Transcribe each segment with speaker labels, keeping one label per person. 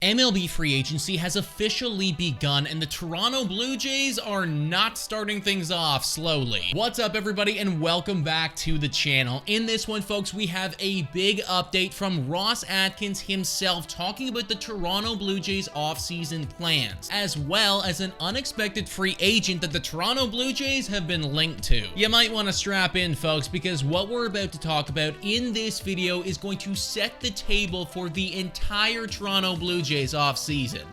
Speaker 1: MLB free agency has officially begun, and the Toronto Blue Jays are not starting things off slowly. What's up, everybody, and welcome back to the channel. In this one, folks, we have a big update from Ross Atkins himself talking about the Toronto Blue Jays offseason plans, as well as an unexpected free agent that the Toronto Blue Jays have been linked to. You might want to strap in, folks, because what we're about to talk about in this video is going to set the table for the entire Toronto Blue Jays offseason.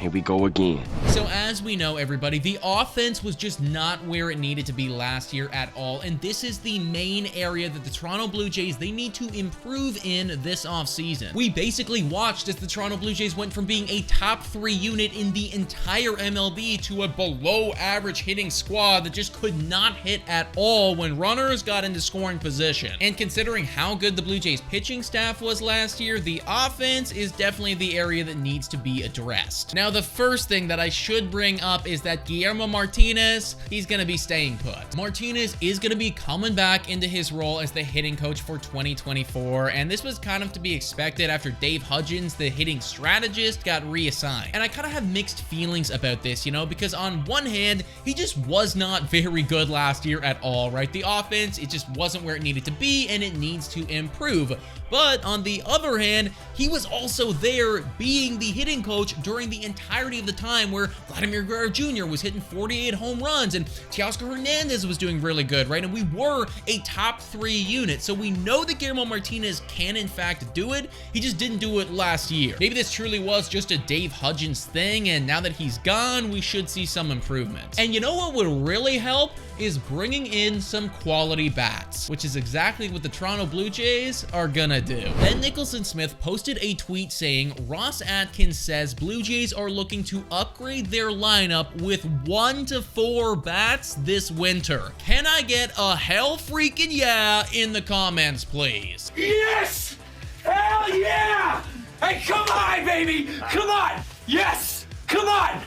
Speaker 2: Here we go again.
Speaker 1: So as we know, everybody, the offense was just not where it needed to be last year at all, and this is the main area that the Toronto Blue Jays, they need to improve in this offseason. We basically watched as the Toronto Blue Jays went from being a top 3 unit in the entire MLB to a below average hitting squad that just could not hit at all when runners got into scoring position. And considering how good the Blue Jays pitching staff was last year, the offense is definitely the area that needs to be addressed. Now, the first thing that I should bring up is that Guillermo Martinez, he's going to be staying put. Martinez is going to be coming back into his role as the hitting coach for 2024, and this was kind of to be expected after Dave Hudgens, the hitting strategist, got reassigned. And I kind of have mixed feelings about this, you know, because on one hand, he just was not very good last year at all, right? The offense, it just wasn't where it needed to be, and it needs to improve. But on the other hand, he was also there being the hitting coach during the entirety of the time where Vladimir Guerrero Jr. was hitting 48 home runs and Teoscar Hernandez was doing really good, right? And we were a top 3 unit. So we know that Guillermo Martinez can in fact do it. He just didn't do it last year. Maybe this truly was just a Dave Hudgens thing, and now that he's gone, we should see some improvements. And you know what would really help is bringing in some quality bats, which is exactly what the Toronto Blue Jays are gonna do. Ben Nicholson-Smith posted a tweet saying, Ross Atkins says Blue Jays are looking to upgrade their lineup with 1 to 4 bats this winter. Can I get a hell freaking yeah in the comments, please?
Speaker 3: Yes! Hell yeah! Hey, come on, baby! Come on! Yes! Come on!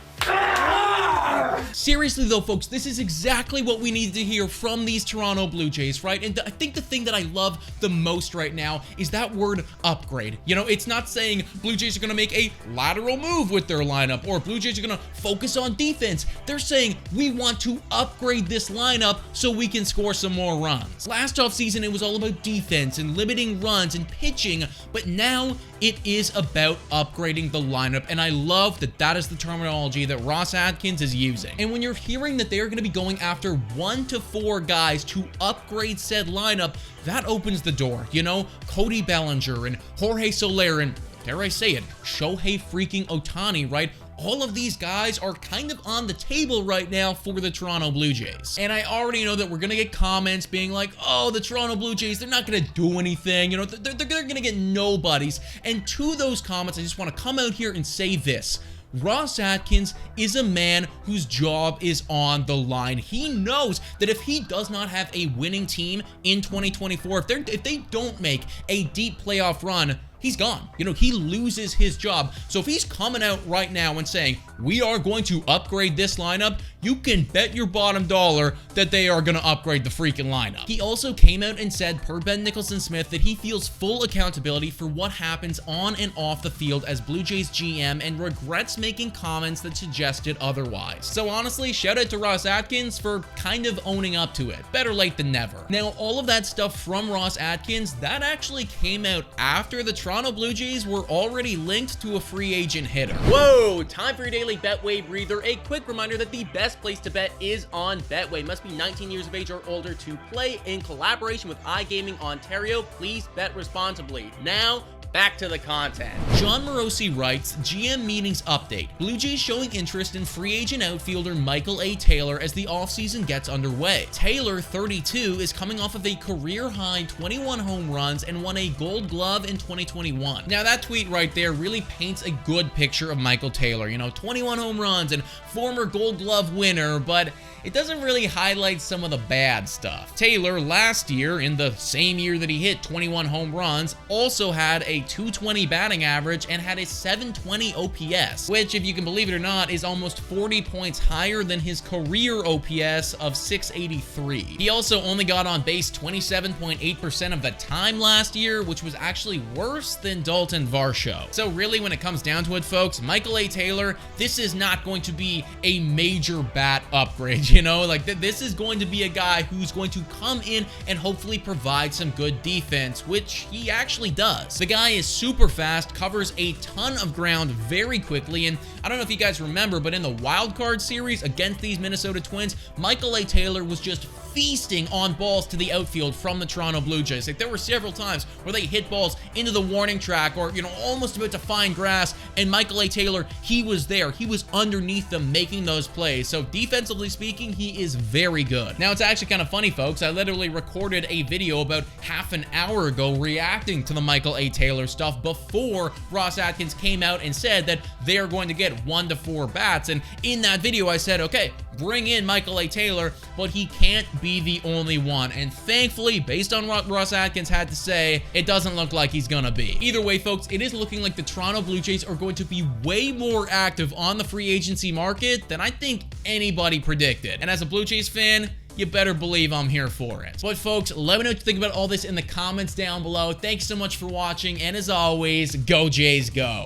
Speaker 1: Seriously though, folks, this is exactly what we needed to hear from these Toronto Blue Jays, right? And I think the thing that I love the most right now is that word upgrade. You know, it's not saying Blue Jays are going to make a lateral move with their lineup or Blue Jays are going to focus on defense. They're saying we want to upgrade this lineup so we can score some more runs. Last offseason, it was all about defense and limiting runs and pitching, but now it is about upgrading the lineup, and I love that that is the terminology that Ross Atkins is using. And when you're hearing that they are going to be going after 1 to 4 guys to upgrade said lineup, that opens the door. You know, Cody Bellinger and Jorge Soler and, dare I say it, Shohei freaking Ohtani, right? All of these guys are kind of on the table right now for the Toronto Blue Jays. And I already know that we're going to get comments being like, oh, the Toronto Blue Jays, they're not going to do anything. You know, they're going to get nobodies. And to those comments, I just want to come out here and say this. Ross Atkins is a man whose job is on the line. He knows that if he does not have a winning team in 2024, if they don't make a deep playoff run, he's gone. You know, he loses his job. So if he's coming out right now and saying, we are going to upgrade this lineup, you can bet your bottom dollar that they are going to upgrade the freaking lineup. He also came out and said, per Ben Nicholson-Smith, that he feels full accountability for what happens on and off the field as Blue Jays GM and regrets making comments that suggested otherwise. So honestly, shout out to Ross Atkins for kind of owning up to it. Better late than never. Now, all of that stuff from Ross Atkins, that actually came out after the Toronto Blue Jays were already linked to a free agent hitter.
Speaker 4: Whoa, time for your daily Betway breather. A quick reminder that the best place to bet is on Betway. Must be 19 years of age or older to play. In collaboration with iGaming Ontario, please bet responsibly. Now, back to the content.
Speaker 1: John Morosi writes, GM meetings update. Blue Jays showing interest in free agent outfielder Michael A. Taylor as the offseason gets underway. Taylor, 32, is coming off of a career-high 21 home runs and won a Gold Glove in 2021. Now, that tweet right there really paints a good picture of Michael Taylor. You know, 21 home runs and former Gold Glove winner, but it doesn't really highlight some of the bad stuff. Taylor, last year, in the same year that he hit 21 home runs, also had a .220 batting average and had a .720 OPS, which, if you can believe it or not, is almost 40 points higher than his career OPS of .683. He also only got on base 27.8% of the time last year, which was actually worse than Dalton Varsho. So really, when it comes down to it, folks, Michael A. Taylor, this is not going to be a major bat upgrade, you know? Like, this is going to be a guy who's going to come in and hopefully provide some good defense, which he actually does. The guy is super fast, covers a ton of ground very quickly, and I don't know if you guys remember, but in the wild card series against these Minnesota Twins, Michael A. Taylor was just feasting on balls to the outfield from the Toronto Blue Jays. Like, there were several times where they hit balls into the warning track or, you know, almost about to find grass, and Michael A. Taylor, he was there. He was underneath them making those plays. So defensively speaking, he is very good. Now, it's actually kind of funny, folks. I literally recorded a video about half an hour ago reacting to the Michael A. Taylor stuff before Ross Atkins came out and said that they are going to get 1 to 4 bats. And in that video, I said, okay, bring in Michael A. Taylor, but he can't be the only one. And thankfully, based on what Ross Atkins had to say, it doesn't look like he's gonna be. Either way, folks, it is looking like the Toronto Blue Jays are going to be way more active on the free agency market than I think anybody predicted. And as a Blue Jays fan, you better believe I'm here for it. But folks, let me know what you think about all this in the comments down below. Thanks so much for watching, and as always, go Jays go.